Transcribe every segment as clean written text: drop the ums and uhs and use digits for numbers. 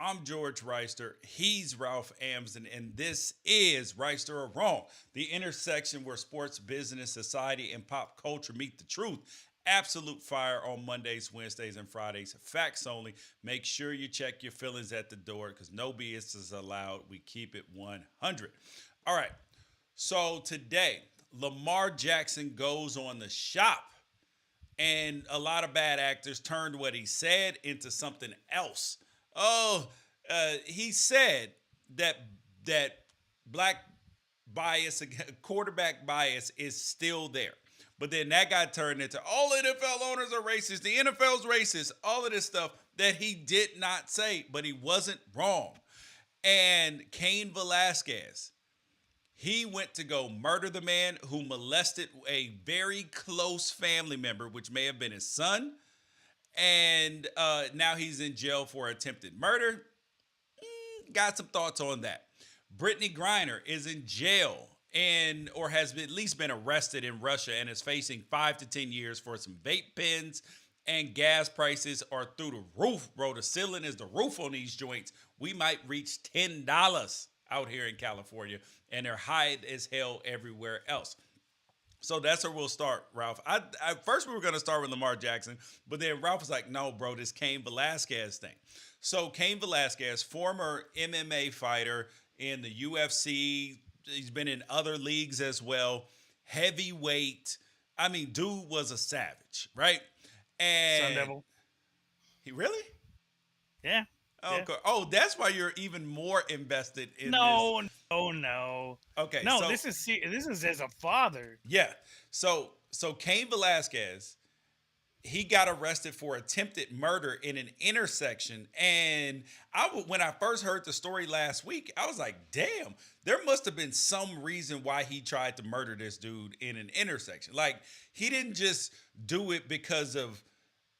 I'm George Wrighster. He's Ralph Amsden, and this is Wrighster or Wrong, the intersection where sports, business, society, and pop culture meet the truth. Absolute fire on Mondays, Wednesdays, and Fridays. Facts only. Make sure you check your feelings at the door because no BS is allowed. We keep it 100. All right. So today, Lamar Jackson goes on the shop, and a lot of bad actors turned what he said into something else. He said that black bias, quarterback bias, is still there. But then that got turned into all NFL owners are racist. The NFL's racist. All of this stuff that he did not say, but he wasn't wrong. And Cain Velasquez, he went to go murder the man who molested a very close family member, which may have been his son. And now he's in jail for attempted murder. Got some thoughts on that. Brittney Griner is in jail and or has at least been arrested in Russia and is facing 5 to 10 years for some vape pens, and gas prices are through the roof, bro. The ceiling is the roof on these joints. We might reach $10 out here in California, and they're high as hell everywhere else. So that's where we'll start, Ralph. First we were going to start with Lamar Jackson, but then Ralph was like, no, bro, this Cain Velasquez thing. So Cain Velasquez, former MMA fighter in the UFC. He's been in other leagues as well. Heavyweight. I mean, dude was a savage, right? Sun And Devil. he really? Yeah. Oh, Yeah. okay. Oh, that's why you're even more invested in this. No. Okay, No, so this is as a father. yeah. So Cain Velasquez, he got arrested for attempted murder in an intersection. And when I first heard the story last week, I was like, damn, there must have been some reason why he tried to murder this dude in an intersection. Like, he didn't just do it because of,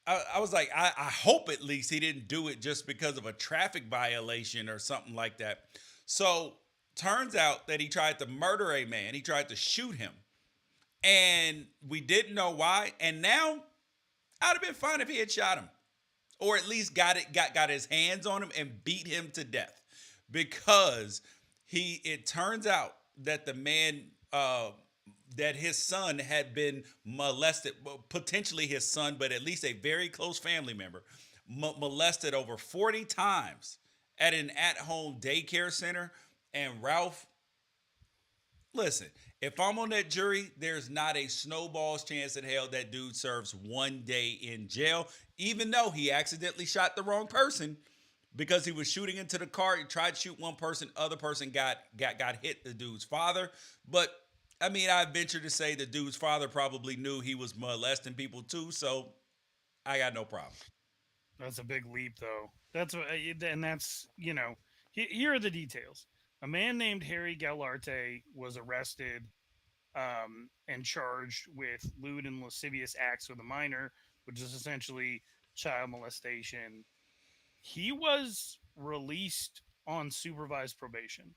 I was like, I hope at least he didn't do it just because of a traffic violation or something like that. So turns out that he tried to murder a man. He tried to shoot him. And we didn't know why. And now I'd have been fine if he had shot him, or at least got his hands on him and beat him to death, because it turns out that the man that his son had been molested, well, potentially his son, but at least a very close family member, molested over 40 times at an at-home daycare center. And Ralph, listen, if I'm on that jury, there's not a snowball's chance in hell that dude serves 1 day in jail, even though he accidentally shot the wrong person because he was shooting into the car. He tried to shoot one person, other person got hit, the dude's father. But I mean, I venture to say the dude's father probably knew he was molesting people too, so I got no problem. That's a big leap, though. Here are the details. A man named Harry Galarte was arrested and charged with lewd and lascivious acts with a minor, which is essentially child molestation. He was released on supervised probation.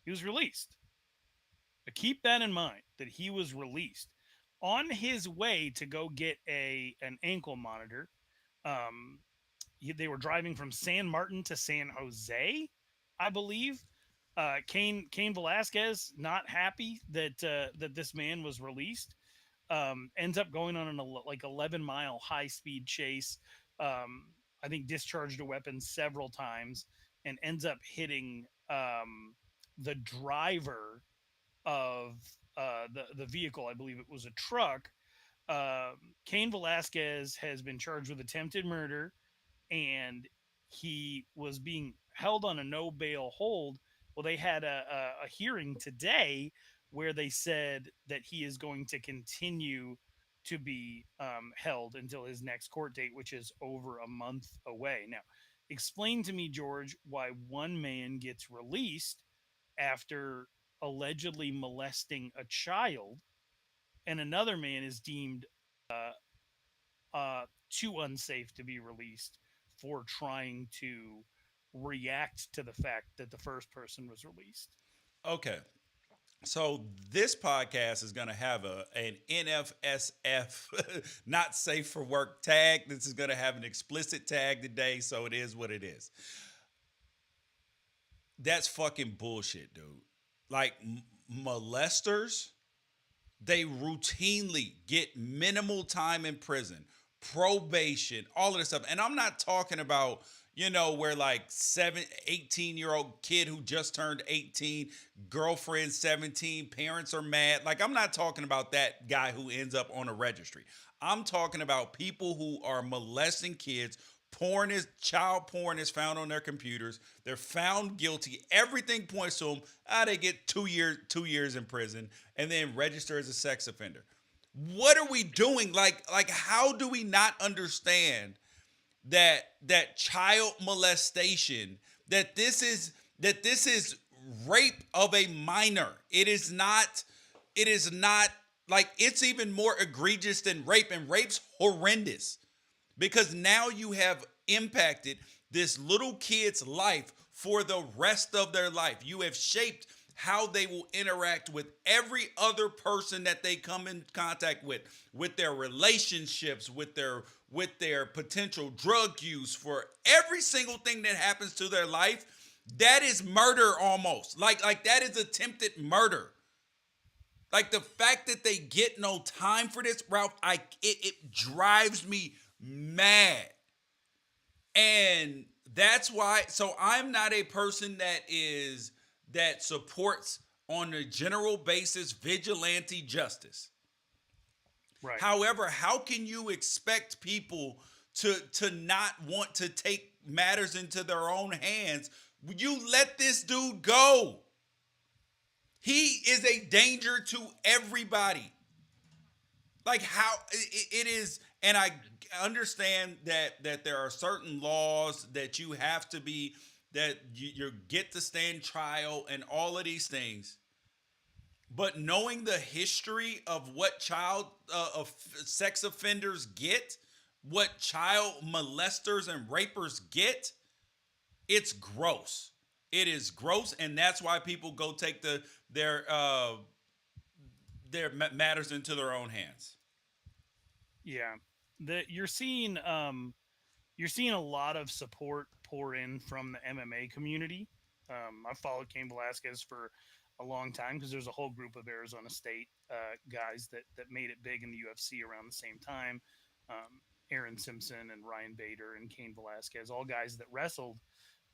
He was released. But keep that in mind that he was released on his way to go get an ankle monitor. Um, they were driving from San Martin to San Jose, I believe. Cain Velasquez not happy that this man was released. Ends up going on an 11-mile high speed chase. I think discharged a weapon several times and ends up hitting the driver of the vehicle. I believe it was a truck. Cain Velasquez has been charged with attempted murder, and he was being held on a no bail hold. Well, they had a hearing today where they said that he is going to continue to be held until his next court date, which is over a month away. Now, explain to me, George, why one man gets released after allegedly molesting a child, and another man is deemed too unsafe to be released for trying to react to the fact that the first person was released. Okay. So this podcast is going to have an NFSF not safe for work tag. This is going to have an explicit tag today, so it is what it is. that's fucking bullshit, dude. Like molesters, they routinely get minimal time in prison, probation, all of this stuff. And I'm not talking about, where like 18-year-old kid who just turned 18, girlfriend 17, parents are mad. Like, I'm not talking about that guy who ends up on a registry. I'm talking about people who are molesting kids. Child porn is found on their computers. They're found guilty. Everything points to them. They get 2 years in prison and then register as a sex offender. What are we doing? Like how do we not understand that child molestation, that this is rape of a minor? It is not like, it's even more egregious than rape, and rape's horrendous because now you have impacted this little kid's life for the rest of their life. You have shaped how they will interact with every other person that they come in contact with their relationships, with their potential drug use, for every single thing that happens to their life. That is murder almost. Like that is attempted murder. Like, the fact that they get no time for this, Ralph, it drives me mad. And that's why, so I'm not a person that supports on a general basis vigilante justice. Right. However, how can you expect people to not want to take matters into their own hands? You let this dude go. He is a danger to everybody. Like, how it is, and I understand that there are certain laws that you have to be, that you get to stand trial and all of these things. But knowing the history of what child of sex offenders get, what child molesters and rapers get, it's gross. It is gross, and that's why people go take their matters into their own hands. Yeah. You're seeing a lot of support pour in from the MMA community. I followed Cain Velasquez for a long time because there's a whole group of Arizona State guys that made it big in the UFC around the same time. Aaron Simpson and Ryan Bader and Cain Velasquez, all guys that wrestled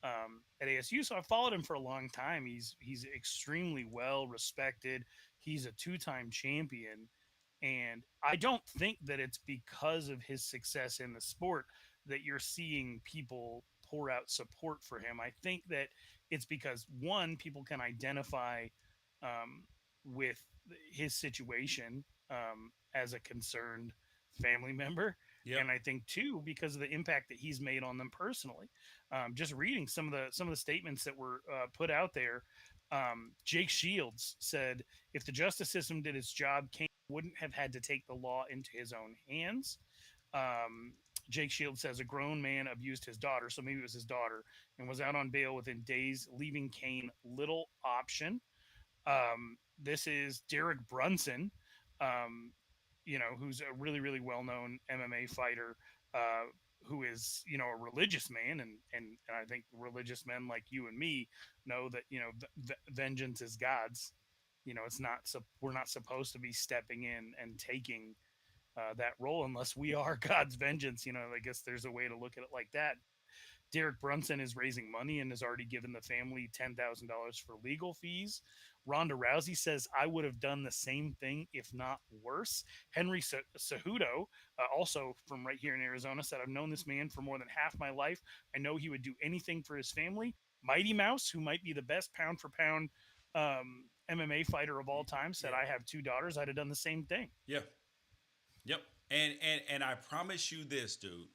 at ASU. So I followed him for a long time. He's extremely well respected. He's a two-time champion, and I don't think that it's because of his success in the sport that you're seeing people pour out support for him. I think that it's because, one, people can identify with his situation as a concerned family member. Yep. And I think, two, because of the impact that he's made on them personally. Just reading some of the statements that were put out there, Jake Shields said, if the justice system did its job, Cain wouldn't have had to take the law into his own hands. Jake Shields says a grown man abused his daughter, so maybe it was his daughter, and was out on bail within days, leaving Cain little option. This is Derek Brunson, who's a really, really well-known MMA fighter, who is, a religious man. And I think religious men like you and me know that, vengeance is God's. It's not, we're not supposed to be stepping in and taking that role unless we are God's vengeance. I guess there's a way to look at it like that. Derek Brunson is raising money and has already given the family $10,000 for legal fees. Ronda Rousey says, I would have done the same thing, if not worse. Henry Cejudo, also from right here in Arizona, said, I've known this man for more than half my life. I know he would do anything for his family. Mighty Mouse, who might be the best pound for pound MMA fighter of all time, said, I have two daughters. I'd have done the same thing. Yeah. Yep. And I promise you this, dude.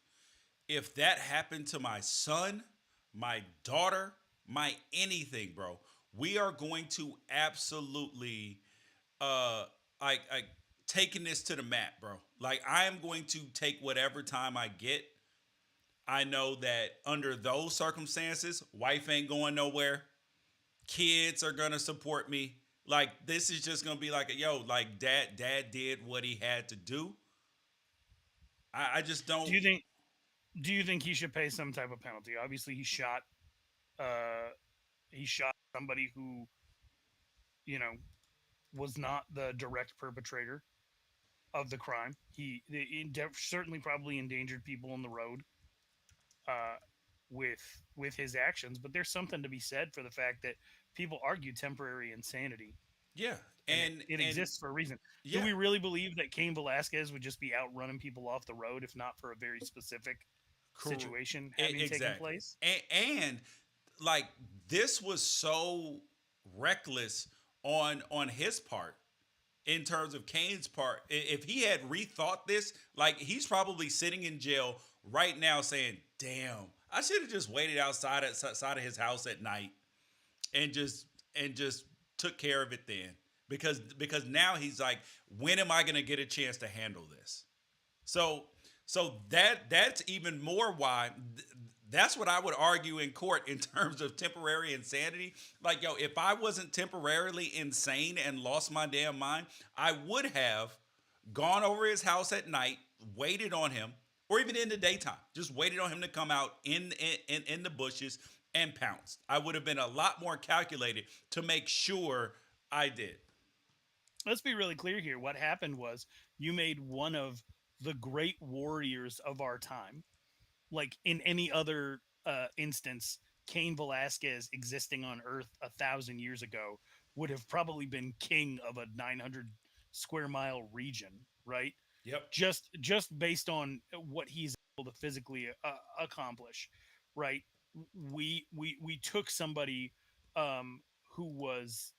If that happened to my son, my daughter, my anything, bro, we are going to absolutely like taking this to the mat, bro. Like, I am going to take whatever time I get. I know that under those circumstances, wife ain't going nowhere. Kids are gonna support me. Like, this is just gonna be like, like dad did what he had to do. I just don't. Do you think he should pay some type of penalty? Obviously, he shot He shot somebody who, you know, was not the direct perpetrator of the crime. He certainly probably endangered people on the road uh, with his actions. But there's something to be said for the fact that people argue temporary insanity, Yeah, and it, and it and exists for a reason. Do yeah, we really believe that Cain Velasquez would just be out running people off the road if not for a very specific situation having taken exactly. place? And like this was so reckless on his part in terms of Kane's part. If he had rethought this, like he's probably sitting in jail right now saying, "Damn, I should have just waited outside of his house at night and just took care of it then." Because now he's like, "When am I going to get a chance to handle this?" So that's even more why that's what I would argue in court in terms of temporary insanity. Like, yo, if I wasn't temporarily insane and lost my damn mind, I would have gone over his house at night, waited on him, or even in the daytime, just waited on him to come out in the bushes and pounced. I would have been a lot more calculated to make sure I did. Let's be really clear here. What happened was you made one of the great warriors of our time. Like in any other instance, Cain Velasquez existing on Earth 1,000 years ago would have probably been king of a 900 square mile region, right? Yep. Just based on what he's able to physically accomplish, right? We took somebody who was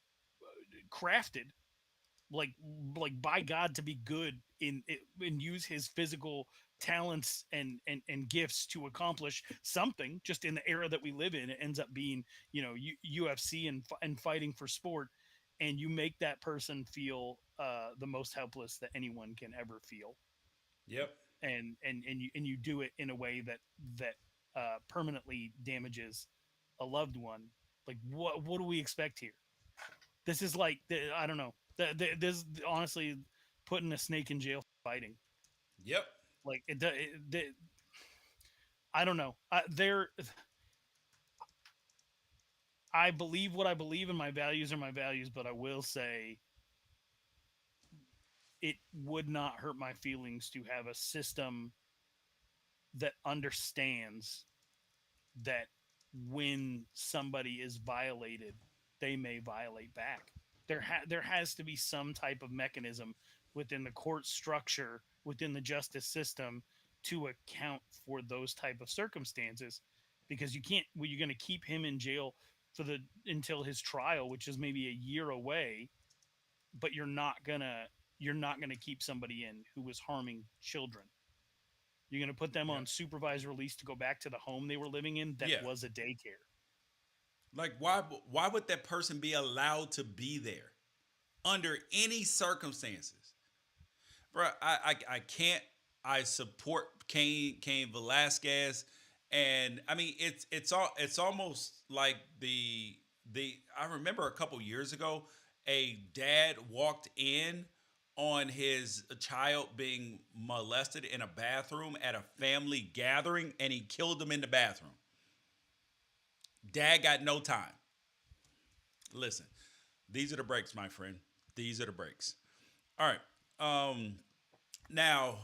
crafted like by God to be good in and use his physical talents and gifts to accomplish something. Just in the era that we live in, it ends up being UFC and fighting for sport, and you make that person feel the most helpless that anyone can ever feel, Yep. and you do it in a way that permanently damages a loved one. Like what do we expect here? This is like I don't know. This honestly putting a snake in jail for fighting. Yep. Like I don't know. I believe what I believe, and my values are my values. But I will say, it would not hurt my feelings to have a system that understands that when somebody is violated, they may violate back. There has to be some type of mechanism within the court structure, within the justice system, to account for those type of circumstances, because you can't. Well, you're going to keep him in jail for the until his trial, which is maybe a year away, but you're not gonna keep somebody in who was harming children. You're going to put them Yep. on supervised release to go back to the home they were living in that Yeah. was a daycare. Like why would that person be allowed to be there under any circumstances? Bro, I can't. I support Cain Velasquez, and I mean it's almost like the I remember a couple years ago a dad walked in on his child being molested in a bathroom at a family gathering, and he killed him in the bathroom. Dad got no time. Listen, these are the breaks, my friend. These are the breaks. All right. Now,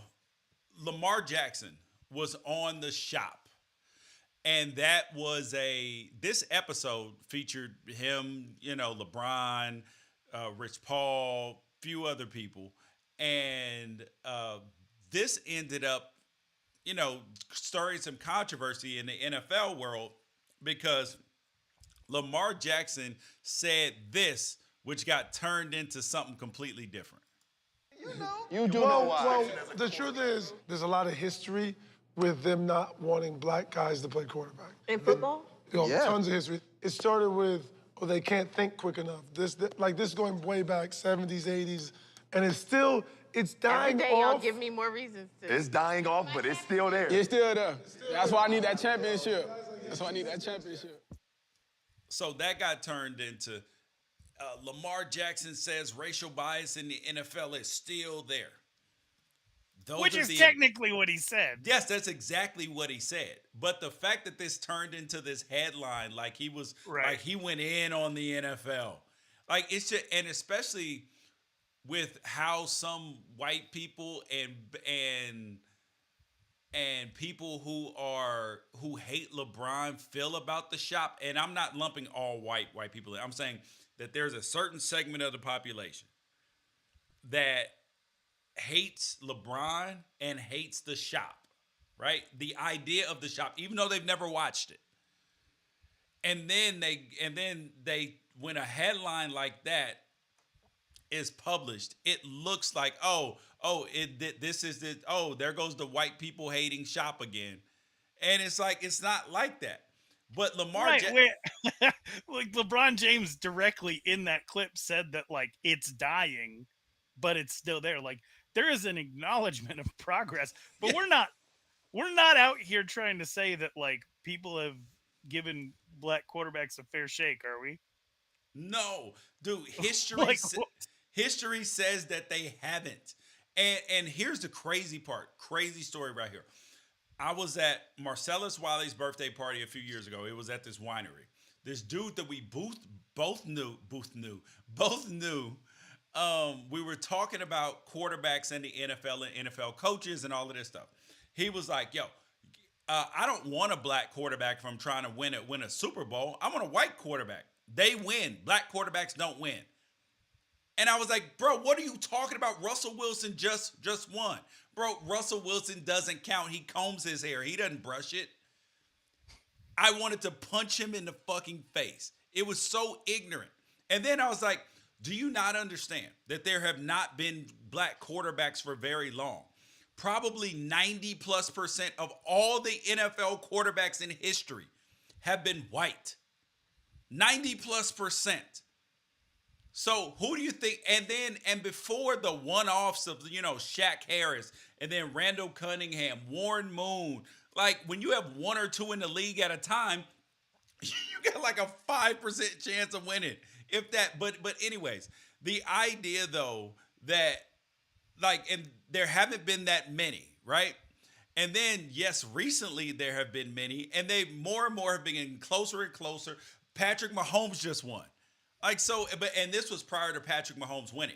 Lamar Jackson was on the shop, and that was this episode featured him, LeBron, Rich Paul, few other people, and this ended up, stirring some controversy in the NFL world because Lamar Jackson said this, which got turned into something completely different. You do know why. Well, the truth is, there's a lot of history with them not wanting black guys to play quarterback. In football? Yeah. Tons of history. It started with, they can't think quick enough. This is going way back, 70s, 80s, and it's dying Every day y'all off. give me more reasons to. It's dying off, but it's still there. It's still there. That's why I need that championship. So that got turned into Lamar Jackson says racial bias in the NFL is still there. Which is technically what he said. Yes, that's exactly what he said. But the fact that this turned into this headline, like he was, like he went in on the NFL, like it's just, and especially with how some white people and people who hate LeBron feel about the shop. And I'm not lumping all white people in. I'm saying that there's a certain segment of the population that hates LeBron and hates the shop, right? The idea of the shop, even though they've never watched it. And then they when a headline like that is published, it looks like, there goes the white people hating shop again. And it's like, it's not like that. But Lamar like LeBron James directly in that clip said that like it's dying, but it's still there. Like there is an acknowledgement of progress, but we're not out here trying to say that like people have given black quarterbacks a fair shake, are we? No, dude, history says that they haven't. And here's the crazy part, crazy story right here. I was at Marcellus Wiley's birthday party a few years ago. It was at this winery. This dude that we both knew. We were talking about quarterbacks in the NFL and NFL coaches and all of this stuff. He was like, yo, I don't want a black quarterback if I'm trying to win a Super Bowl. I want a white quarterback. They win. Black quarterbacks don't win. And I was like, bro, what are you talking about? Russell Wilson just won. Bro, Russell Wilson doesn't count. He combs his hair. He doesn't brush it. I wanted to punch him in the fucking face. It was so ignorant. And then I was like, do you not understand that there have not been black quarterbacks for very long? Probably 90+% of all the NFL quarterbacks in history have been white. 90+%. So who do you think? And before the one-offs of, Shaq Harris and then Randall Cunningham, Warren Moon, like when you have one or two in the league at a time, you got like a 5% chance of winning. If that, but anyways, the idea though that and there haven't been that many, right? And then yes, recently there have been many, and they more and more have been getting closer and closer. Patrick Mahomes just won. And this was prior to Patrick Mahomes winning.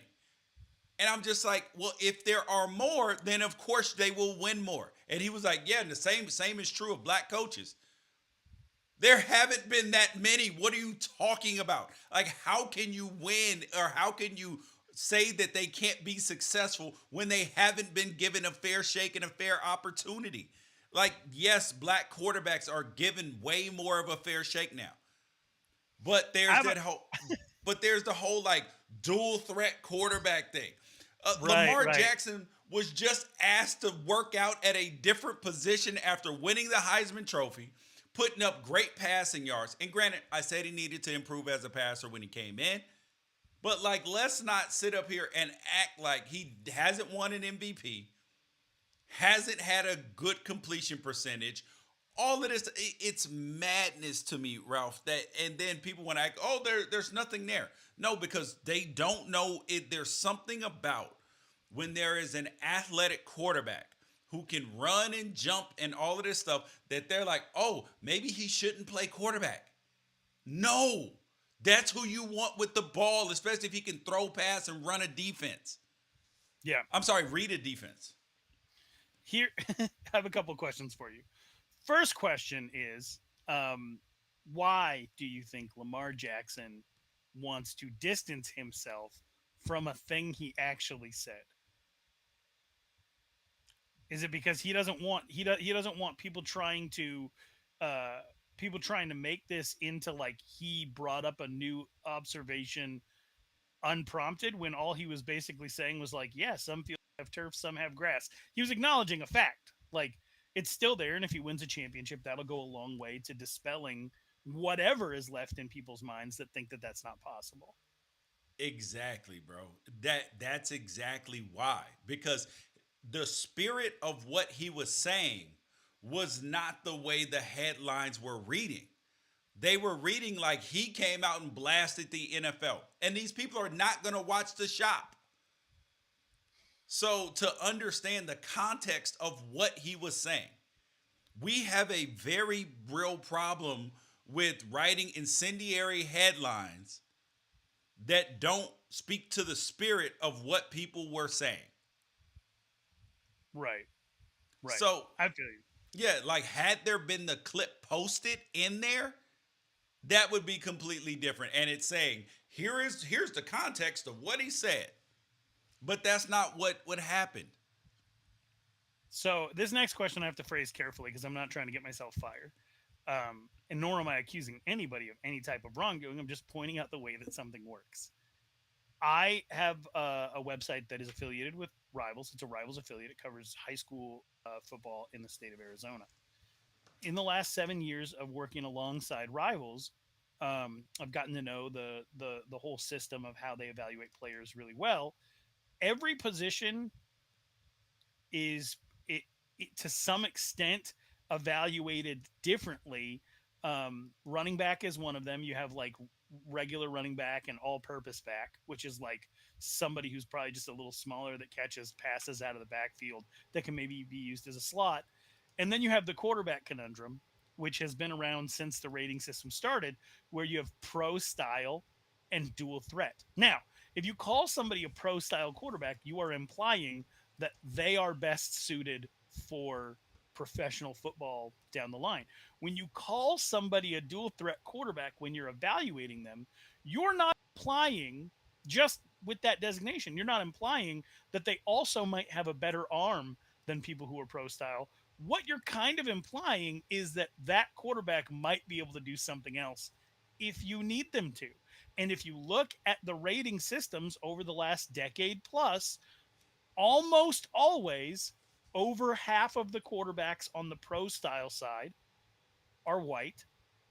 And I'm just like, well, if there are more, then of course they will win more. And he was like, yeah, and the same is true of black coaches. There haven't been that many. What are you talking about? Like, how can you win, or how can you say that they can't be successful when they haven't been given a fair shake and a fair opportunity? Like, yes, black quarterbacks are given way more of a fair shake now. But there's the whole like dual threat quarterback thing. Lamar Jackson was just asked to work out at a different position after winning the Heisman Trophy, putting up great passing yards. And granted, I said he needed to improve as a passer when he came in. But like, let's not sit up here and act like he hasn't won an MVP, hasn't had a good completion percentage. All of this, it's madness to me, Ralph. And then people want to act, there's nothing there. No, because they don't know it. There's something about when there is an athletic quarterback who can run and jump and all of this stuff that they're like, maybe he shouldn't play quarterback. No, that's who you want with the ball, especially if he can throw, pass, and run a defense. Yeah. I'm sorry, read a defense. Here, I have a couple questions for you. First question is, why do you think Lamar Jackson wants to distance himself from a thing he actually said? Is it because he doesn't want people trying to make this into like he brought up a new observation unprompted, when all he was basically saying was like, yeah, some fields have turf, some have grass. He was acknowledging a fact. Like, it's still there, and if he wins a championship, that'll go a long way to dispelling whatever is left in people's minds that think that that's not possible. Exactly, bro. That's exactly why. Because the spirit of what he was saying was not the way the headlines were reading. They were reading like he came out and blasted the NFL. And these people are not going to watch the shop. So to understand the context of what he was saying, we have a very real problem with writing incendiary headlines that don't speak to the spirit of what people were saying. Right. Right. So, I feel you. yeah, like had there been the clip posted in there, that would be completely different. And it's saying, here's the context of what he said. But that's not what happened. So this next question I have to phrase carefully because I'm not trying to get myself fired. And nor am I accusing anybody of any type of wrongdoing. I'm just pointing out the way that something works. I have a website that is affiliated with Rivals. It's a Rivals affiliate. It covers high school football in the state of Arizona. In the last 7 years of working alongside Rivals, I've gotten to know the whole system of how they evaluate players really well. Every position is to some extent evaluated differently. Running back is one of them. You have like regular running back and all-purpose back, which is like somebody who's probably just a little smaller that catches passes out of the backfield that can maybe be used as a slot. And then you have the quarterback conundrum, which has been around since the rating system started, where you have pro style and dual threat. Now, if you call somebody a pro style quarterback, you are implying that they are best suited for professional football down the line. When you call somebody a dual threat quarterback when you're evaluating them, you're not implying just with that designation, you're not implying that they also might have a better arm than people who are pro style. What you're kind of implying is that that quarterback might be able to do something else if you need them to. And if you look at the rating systems over the last decade plus, almost always over half of the quarterbacks on the pro style side are white,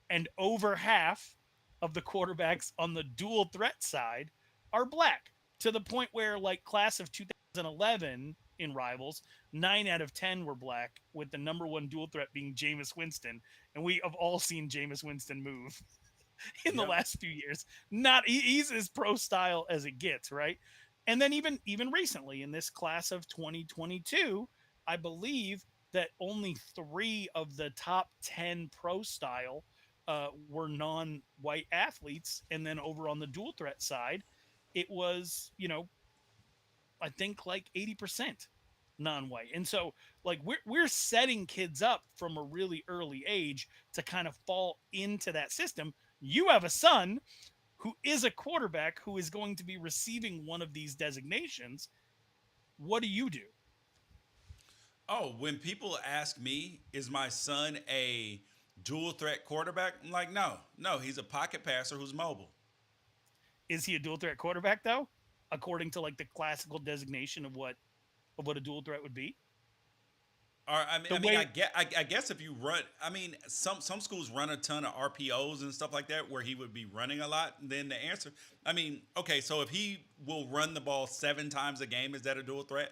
and over half of the quarterbacks on the dual threat side are black, to the point where, like, class of 2011 in Rivals, 9 out of 10 were black, with the number one dual threat being Jameis Winston. And we have all seen Jameis Winston move in the last few years. He's as pro style as it gets, right? And then even recently in this class of 2022, I believe that only 3 of the top 10 pro style were non-white athletes. And then over on the dual threat side, it was, I think like 80% non-white. And so like we're setting kids up from a really early age to kind of fall into that system. You have a son who is a quarterback who is going to be receiving one of these designations. What do you do? Oh, when people ask me, is my son a dual threat quarterback? I'm like, no, he's a pocket passer who's mobile. Is he a dual threat quarterback though? According to like the classical designation of what a dual threat would be? Or, I guess if you run, some schools run a ton of RPOs and stuff like that where he would be running a lot. And then the answer, okay, so if he will run the ball 7 times a game, is that a dual threat?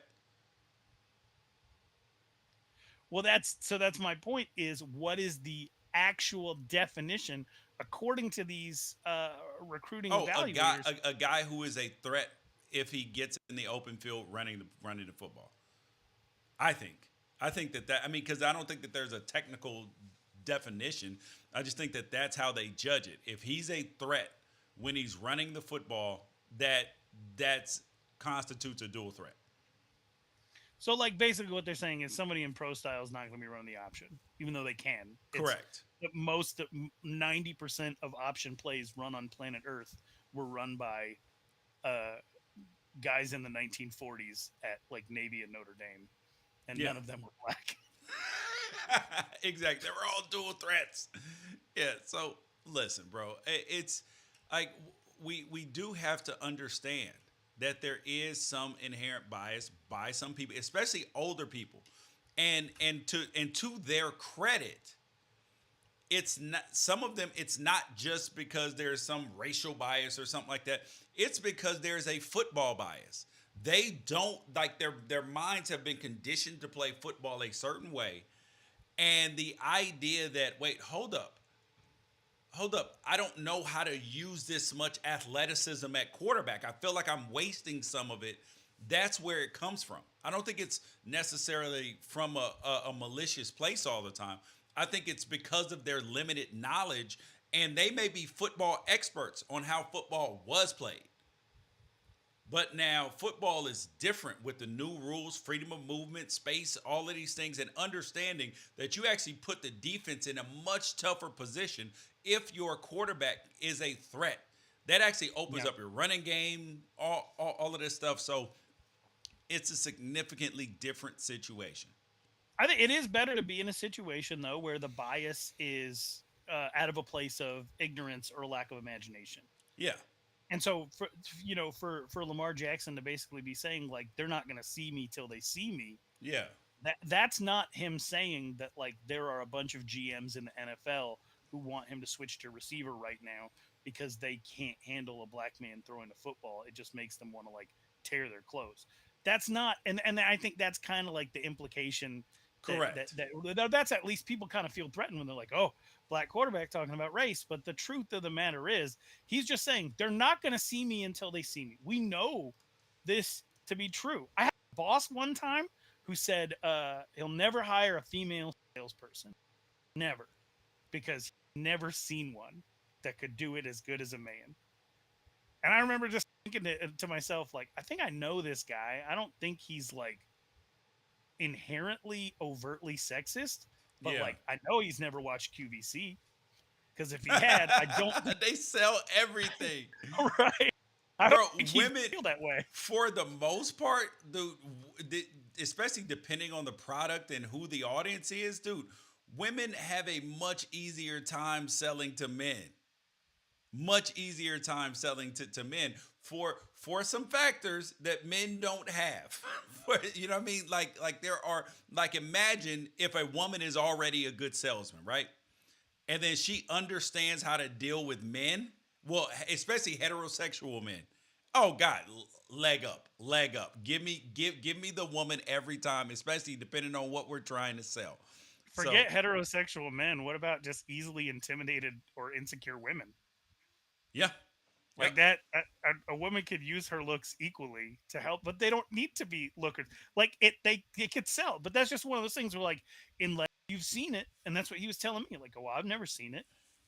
Well, that's my point is, what is the actual definition according to these recruiting evaluators? A guy who is a threat if he gets in the open field running the football. I think that because I don't think that there's a technical definition. I just think that that's how they judge it. If he's a threat when he's running the football, that's constitutes a dual threat. So, like, basically what they're saying is somebody in pro style is not going to be running the option, even though they can. Correct. 90% of option plays run on planet Earth were run by guys in the 1940s at, like, Navy and Notre Dame, and none of them were black. Exactly. They were all dual threats. Yeah, so, listen, bro. It's, like, we do have to understand that there is some inherent bias by some people, especially older people. And to their credit, it's not, some of them, it's not just because there's some racial bias or something like that. It's because there's a football bias. They don't, like, their minds have been conditioned to play football a certain way. And the idea that, wait, hold up, I don't know how to use this much athleticism at quarterback. I feel like I'm wasting some of it That's where it comes from. I don't think it's necessarily from a malicious place all the time. I think it's because of their limited knowledge, and they may be football experts on how football was played. But now football is different with the new rules, freedom of movement, space, all of these things, and understanding that you actually put the defense in a much tougher position if your quarterback is a threat. That actually opens up your running game, all of this stuff. So it's a significantly different situation. I think it is better to be in a situation though where the bias is out of a place of ignorance or lack of imagination. Yeah. And so for Lamar Jackson to basically be saying like they're not going to see me till they see me. Yeah. That's not him saying that like there are a bunch of GMs in the NFL who want him to switch to receiver right now because they can't handle a black man throwing the football. It just makes them want to like tear their clothes. That's not, and I think that's kind of like the implication. Correct. That's at least people kind of feel threatened when they're like, oh, black quarterback talking about race. But the truth of the matter is he's just saying they're not going to see me until they see me. We know this to be true. I had a boss one time who said he'll never hire a female salesperson. Never. Because he's never seen one that could do it as good as a man. And I remember just thinking to myself, like, I think I know this guy. I don't think he's like inherently overtly sexist, but like I know he's never watched QVC because if he had, I don't. They sell everything, right? I bro. don't think Women feel that way for the most part, especially depending on the product and who the audience is, dude. Women have a much easier time selling to men. Much easier time selling to men for some factors that men don't have. You know what I mean? Like there are, like, imagine if a woman is already a good salesman, right? And then she understands how to deal with men. Well, especially heterosexual men. Oh God, leg up. Give me the woman every time, especially depending on what we're trying to sell. Forget heterosexual men. What about just easily intimidated or insecure women? Yeah. Like that, a woman could use her looks equally to help, but they don't need to be lookers. Like it could sell, but that's just one of those things where, like, unless you've seen it, and that's what he was telling me. Like, well, I've never seen it,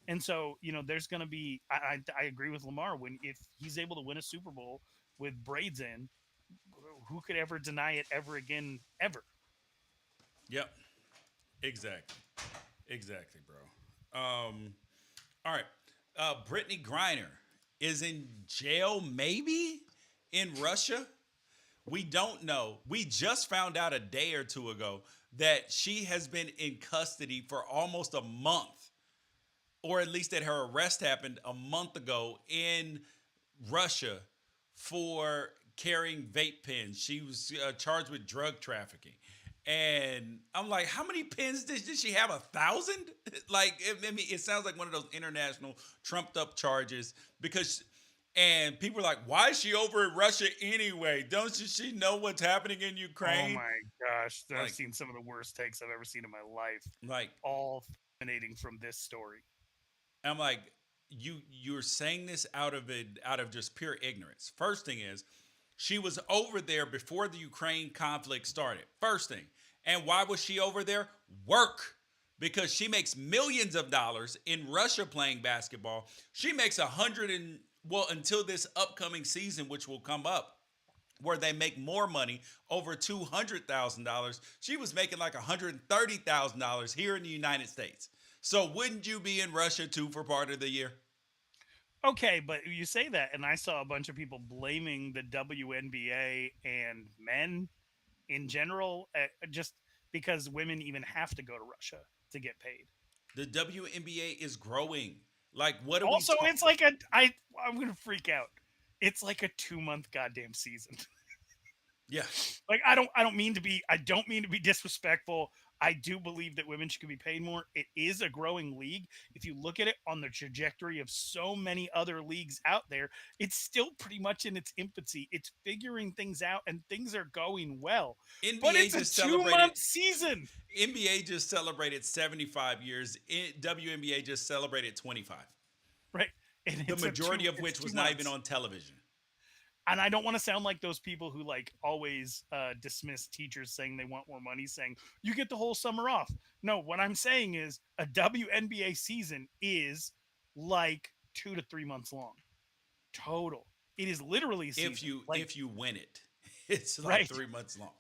and so there's going to be. I agree with Lamar if he's able to win a Super Bowl with braids in, who could ever deny it ever again, ever? Yep. Exactly, bro. All right. Brittney Griner is in jail, maybe in Russia. We don't know. We just found out a day or two ago that she has been in custody for almost a month, or at least that her arrest happened a month ago in Russia for carrying vape pens. She was charged with drug trafficking. And I'm like, how many pens did she have? 1,000? Like, I mean, it sounds like one of those international trumped up charges and people are like, why is she over in Russia anyway? Don't she know what's happening in Ukraine? Oh my gosh. I've seen some of the worst takes I've ever seen in my life. Like, all emanating from this story. I'm like, you're saying this out of just pure ignorance. First thing is, she was over there before the Ukraine conflict started. First thing. And why was she over there? Work. Because she makes millions of dollars in Russia playing basketball. She makes until this upcoming season, which will come up, where they make more money, over $200,000. She was making like $130,000 here in the United States. So wouldn't you be in Russia too for part of the year? Okay, but you say that, and I saw a bunch of people blaming the WNBA and men in general, just because women even have to go to Russia to get paid. The WNBA is growing. Like, what are also, we it's like I'm gonna freak out. It's like a 2-month goddamn season. Yeah. Like, I don't mean to be disrespectful. I do believe that women should be paid more. It is a growing league. If you look at it on the trajectory of so many other leagues out there, it's still pretty much in its infancy. It's figuring things out, and things are going well. But it's a 2-month season. NBA just celebrated 75 years. WNBA just celebrated 25. Right. And the majority of which was not even on television. and I don't want to sound like those people who like always dismiss teachers saying they want more money, saying you get the whole summer off. No, what I'm saying is a WNBA season is like 2 to 3 months long total. It is literally a season. If you win it, it's like Right. 3 months long.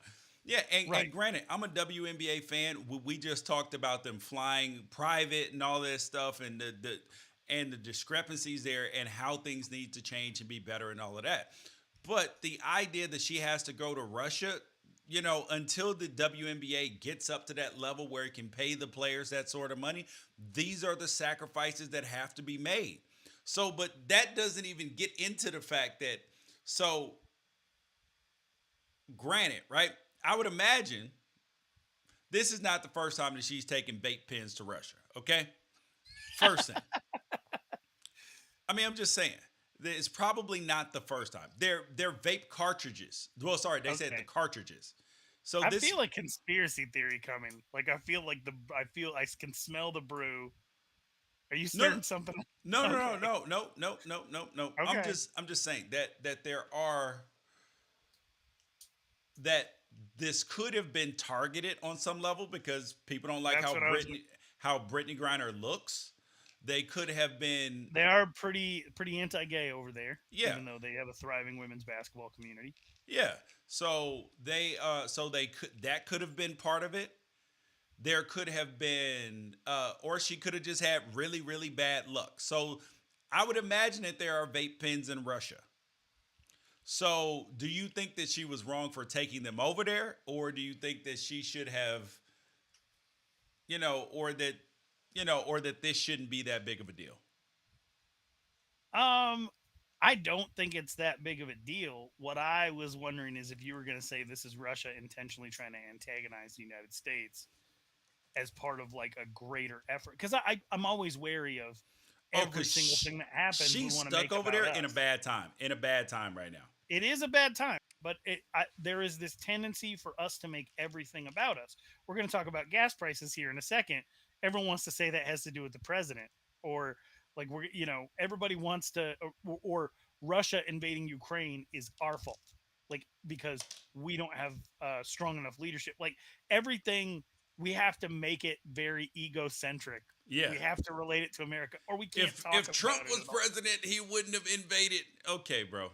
Yeah, and granted, I'm a WNBA fan. We just talked about them flying private and all this stuff, and the discrepancies there, and how things need to change and be better, and all of that. But the idea that she has to go to Russia, until the WNBA gets up to that level where it can pay the players that sort of money, these are the sacrifices that have to be made. So, but that doesn't even get into the fact that, so granted, right? I would imagine this is not the first time that she's taken vape pens to Russia, okay? First thing. I mean, I'm just saying, it's probably not the first time. They're vape cartridges. Well, sorry, they said the cartridges. So I feel like conspiracy theory coming. Like I feel I can smell the brew. Are you stirring something? No. Okay. I'm just saying that there are, that this could have been targeted on some level because people don't like how Brittney Griner looks. They could have been. They are pretty anti-gay over there. Yeah. Even though they have a thriving women's basketball community. Yeah. So they could have been part of it. There could have been, or she could have just had really, really bad luck. So I would imagine that there are vape pens in Russia. So do you think that she was wrong for taking them over there? Or do you think that she should have, or that this shouldn't be that big of a deal? I don't think it's that big of a deal. What I was wondering is if you were going to say this is Russia intentionally trying to antagonize the United States as part of like a greater effort, because I'm always wary of every single thing that happens. She's stuck over there in a bad time right now. It is a bad time, but there is this tendency for us to make everything about us. We're going to talk about gas prices here in a second. Everyone wants to say that has to do with the president, or like everybody wants to, or Russia invading Ukraine is our fault, like because we don't have strong enough leadership. Like everything. We have to make it very egocentric. Yeah. We have to relate it to America, or we can't talk about it. If Trump was president, he wouldn't have invaded. Okay, bro.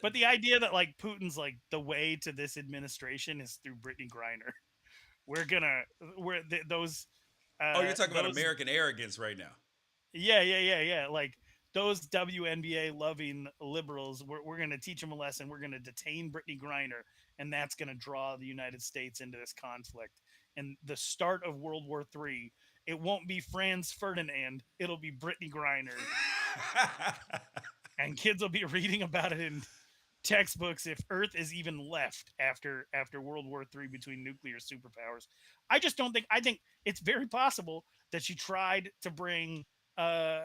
But the idea that like Putin's like the way to this administration is through Brittney Griner. Those. You're talking about American arrogance right now. Yeah. Like those WNBA loving liberals, we're going to teach them a lesson. We're going to detain Brittney Griner, and that's going to draw the United States into this conflict. And the start of World War III, it won't be Franz Ferdinand. It'll be Brittney Griner. And kids will be reading about it in textbooks if Earth is even left after World War III between nuclear superpowers. I just don't think. I think it's very possible that she tried to bring a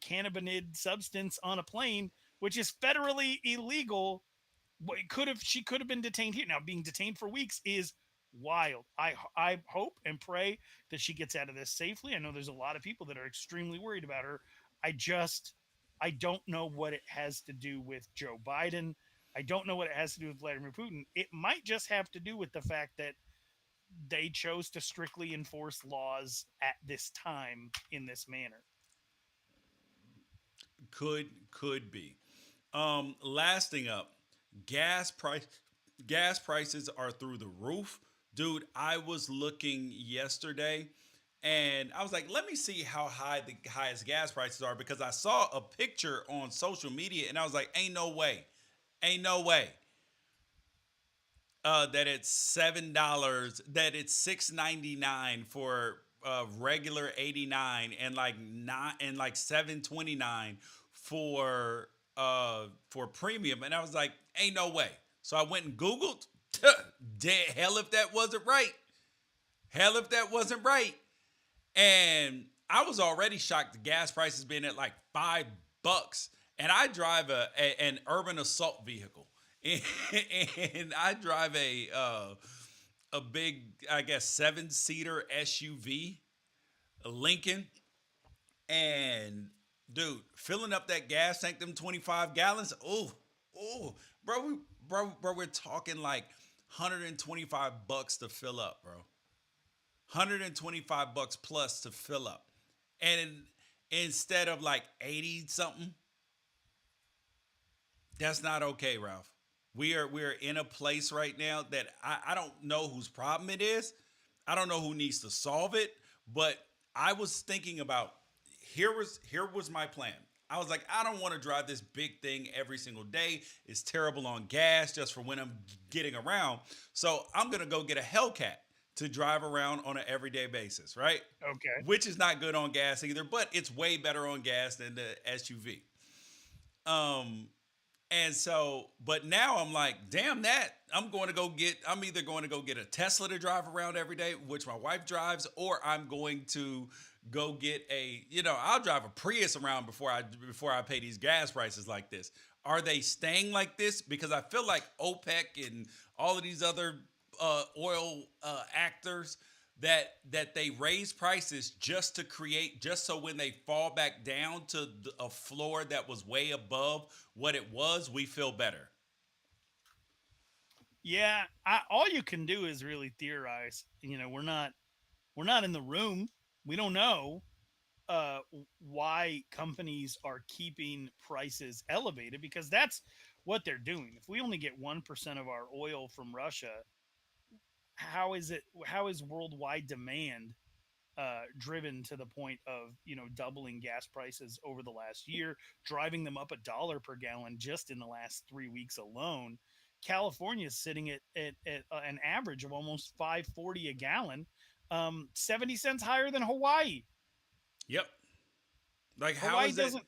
cannabinoid substance on a plane, which is federally illegal. She could have been detained here. Now, being detained for weeks is wild. I hope and pray that she gets out of this safely. I know there's a lot of people that are extremely worried about her. I don't know what it has to do with Joe Biden. I don't know what it has to do with Vladimir Putin. It might just have to do with the fact that they chose to strictly enforce laws at this time in this manner. Could be. Last thing up, gas prices are through the roof. Dude, I was looking yesterday and I was like, let me see how high the highest gas prices are, because I saw a picture on social media and I was like, ain't no way that it's $7, that it's $6.99 for regular 89 and like $7.29 for premium. And I was like, ain't no way. So I went and Googled. Hell if that wasn't right. And I was already shocked the gas prices being at like $5. And I drive an urban assault vehicle. And I drive a big, I guess, 7-seater SUV, a Lincoln. And dude, filling up that gas tank, them 25 gallons. Oh, bro, we're talking like $125 to fill up, bro. $125 plus to fill up. And instead of like 80 something, that's not okay, Ralph. We are in a place right now that I don't know whose problem it is. I don't know who needs to solve it, but I was thinking about here was my plan. I was like, I don't want to drive this big thing every single day. It's terrible on gas just for when I'm getting around. So I'm gonna go get a Hellcat to drive around on an everyday basis, right? Okay. Which is not good on gas either, but it's way better on gas than the SUV. Um, and so, but now I'm like, damn that. I'm either going to go get a Tesla to drive around every day, which my wife drives, or I'm going to go get I'll drive a Prius around before I pay these gas prices like this. Are they staying like this? Because I feel like OPEC and all of these other oil actors that they raise prices just so when they fall back down to a floor that was way above what it was, we feel better. Yeah, all you can do is really theorize. We're not in the room. We don't know why companies are keeping prices elevated, because that's what they're doing. If we only get 1% of our oil from Russia, how is worldwide demand driven to the point of doubling gas prices over the last year, driving them up $1 per gallon just in the last 3 weeks alone? California is sitting at an average of almost $5.40 a gallon, 70 cents higher than Hawaii. Yep. Like Hawaii doesn't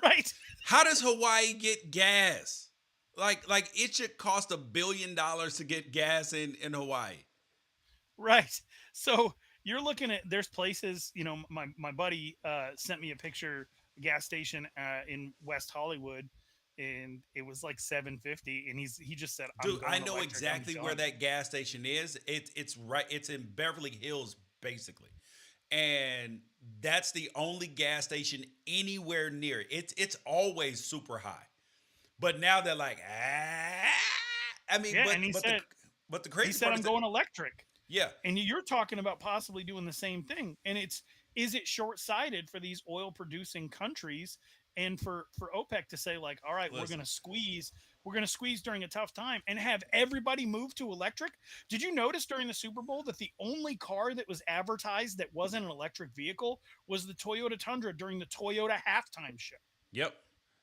right. How does Hawaii get gas? Like it should cost $1 billion to get gas in Hawaii. Right. So you're looking at, there's places, my buddy sent me a picture, a gas station in West Hollywood, and it was like $7.50, and he just said, dude, I know exactly where that gas station is. It's in Beverly Hills, basically. And that's the only gas station anywhere near it. It's always super high. But now they're like, I mean, yeah, but the crazy he said, part I'm going electric. Yeah. And you're talking about possibly doing the same thing. And is it short-sighted for these oil producing countries and for OPEC to say, like, all right, we're going to squeeze during a tough time and have everybody move to electric? Did you notice during the Super Bowl that the only car that was advertised that wasn't an electric vehicle was the Toyota Tundra during the Toyota halftime show? Yep.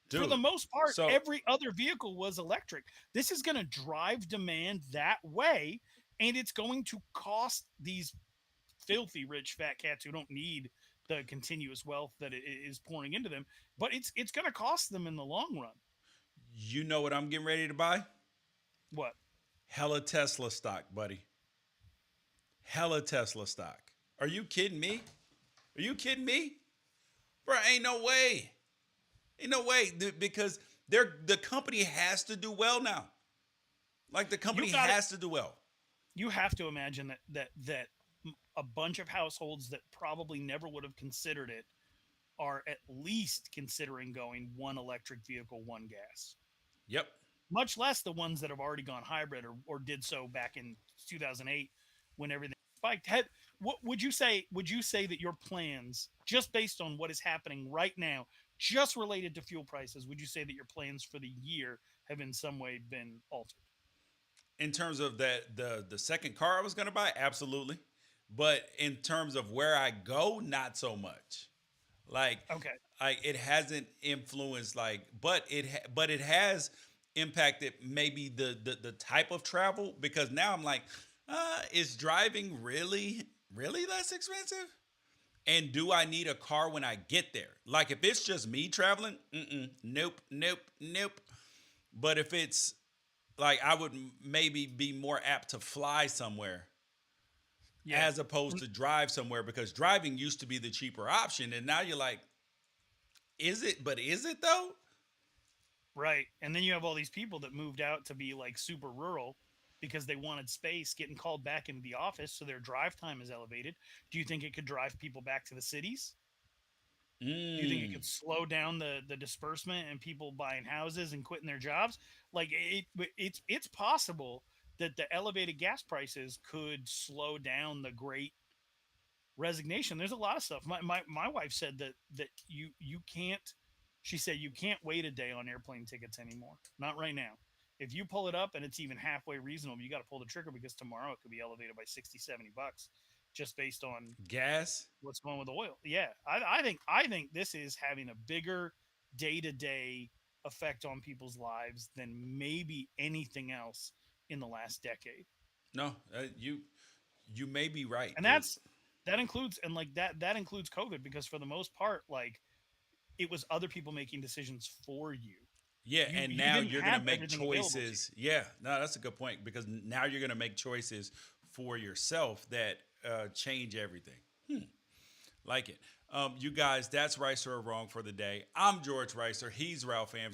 Dude, for the most part, every other vehicle was electric. This is going to drive demand that way, and it's going to cost these filthy rich fat cats who don't need the continuous wealth that it is pouring into them, but it's going to cost them in the long run. You know what I'm getting ready to buy? What? Hella Tesla stock, buddy. Hella Tesla stock. Are you kidding me? Are you kidding me? Bro, ain't no way. Ain't no way, because the company has to do well now. Like, the company has to do well. You have to imagine that a bunch of households that probably never would have considered it are at least considering going one electric vehicle, one gas. Yep. Much less the ones that have already gone hybrid or did so back in 2008 when everything spiked. What would you say that your plans, just based on what is happening right now, just related to fuel prices, would you say that your plans for the year have in some way been altered? In terms of the second car I was going to buy, absolutely. But in terms of where I go, not so much. Like, okay, it hasn't influenced, but it has impacted maybe the type of travel, because now I'm like, is driving really less expensive? And do I need a car when I get there? Like, if it's just me traveling, nope. But if it's like, I would maybe be more apt to fly somewhere as opposed to drive somewhere, because driving used to be the cheaper option. And now you're like, is it though? Right. And then you have all these people that moved out to be like super rural because they wanted space, getting called back into the office, so their drive time is elevated. Do you think it could drive people back to the cities? Do you think it could slow down the disbursement and people buying houses and quitting their jobs? Like it's possible that the elevated gas prices could slow down the great resignation. There's a lot of stuff. My wife said that you can't. She said you can't wait a day on airplane tickets anymore. Not right now. If you pull it up and it's even halfway reasonable, you got to pull the trigger because tomorrow it could be elevated by 60, 70 bucks just based on Gas? what's going with oil. Yeah. I think this is having a bigger day-to-day effect on people's lives than maybe anything else in the last decade. No, you may be right. And that includes COVID, because for the most part, like, it was other people making decisions for you. Yeah, You- and you now didn't you're going to have make everything available to choices. Yeah, no, that's a good point, because now you're going to make choices for yourself that change everything. Like it. You guys, that's Wrighster or Wrong for the day. I'm George Wrighster. He's Ralph Amsden.